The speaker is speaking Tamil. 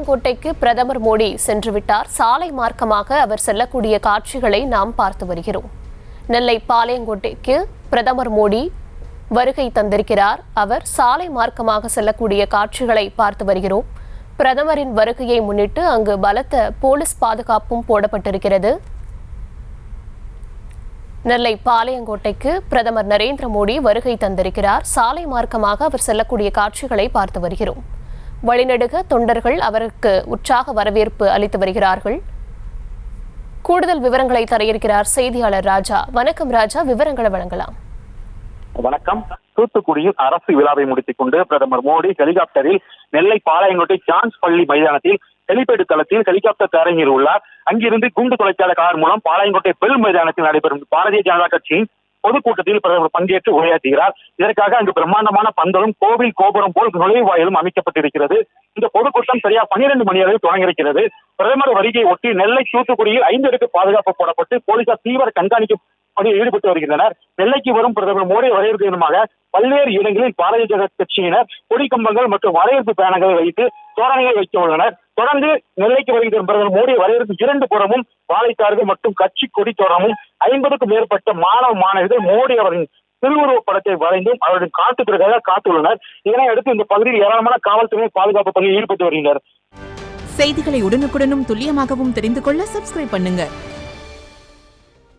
பாளையங்கோட்டைக்கு பிரதமர் மோடி சென்றுவிட்டார். சாலை மார்க்கமாக அவர் செல்லக்கூடிய காட்சிகளை நாம் பார்த்து வருகிறோம். நெல்லை பாளையங்கோட்டைக்கு பிரதமர் மோடி வருகை தந்திருக்கிறார். அவர் சாலை மார்க்கமாக செல்லக்கூடிய காட்சிகளை பார்த்து வருகிறோம். பிரதமரின் வருகையை முன்னிட்டு அங்கு பலத்த போலீஸ் பாதுகாப்பும் போடப்பட்டிருக்கிறது. நெல்லை பாளையங்கோட்டைக்கு பிரதமர் நரேந்திர மோடி வருகை தந்திருக்கிறார். சாலை மார்க்கமாக அவர் செல்லக்கூடிய காட்சிகளை பார்த்து வருகிறோம். வழிநெடுக தொண்டர்கள் அவருக்கு உற்சாக வரவேற்பு அளித்து வருகிறார்கள். கூடுதல் விவரங்களை தர இருக்கிறார் செய்தியாளர் ராஜா. வணக்கம் ராஜா, விவரங்களை வழங்கலாம். வணக்கம். தூத்துக்குடியில் அரசு விழாவை முடித்துக் கொண்டு பிரதமர் மோடி ஹெலிகாப்டரில் நெல்லை பாளையங்கோட்டை ஜான்ஸ் பள்ளி மைதானத்தில் ஹெலிபேடு தளத்தில் ஹெலிகாப்டர் தரையில் உள்ளார். அங்கிருந்து குண்டு துளைக்காத கார் மூலம் பாளையங்கோட்டை பெல் மைதானத்தில் நடைபெறும் பாரதிய ஜனதா கட்சியின் பொதுக்கூட்டத்தில் பிரதமர் பங்கேற்று உரையாற்றுகிறார். இதற்காக அங்கு பிரம்மாண்டமான பந்தலும் கோவில் கோபுரம் போல் நுழைவாயிலும் அமைக்கப்பட்டிருக்கிறது. இந்த பொதுக்கூட்டம் சரியா 12 மணி அளவில் தொடங்கியிருக்கிறது. பிரதமர் வருகையை ஒட்டி நெல்லை தூத்துக்குடியில் 5 அடுக்கு பாதுகாப்பு போடப்பட்டு போலீசார் தீவிர கண்காணிப்பு பணியில் ஈடுபட்டு வருகின்றனர். நெல்லைக்கு வரும் பிரதமர் மோடி வரவேற்பு தினமாக பல்வேறு இடங்களில் பாரதிய ஜனதா கட்சியினர் கொடிக்கம்பங்கள் மற்றும் வரவேற்பு பேனர்களை வைத்து தோரணைகள் வைக்க உள்ளனர். தொடர்ந்து நெல்லைக்கு வருகிற பிரதமர் மோடி வரவேற்பு 2 புறமும் வாழைத்தார்கள் மற்றும் கட்சி கொடி தோரணமும் 50க்கும் மேற்பட்ட மாணவ மாணவிகள் மோடி அவர்களின் திருவுருவப் படத்தை வரைந்தும் அவருடைய காட்டுப்பிறகாக காத்துள்ளனர். இதனை அடுத்து இந்த பகுதியில் ஏராளமான காவல்துறையினர் பாதுகாப்பு பணியில் ஈடுபட்டு வருகின்றனர். செய்திகளை உடனுக்குடனும் துல்லியமாகவும் தெரிந்து கொள்ள சப்ஸ்கிரைப் பண்ணுங்க.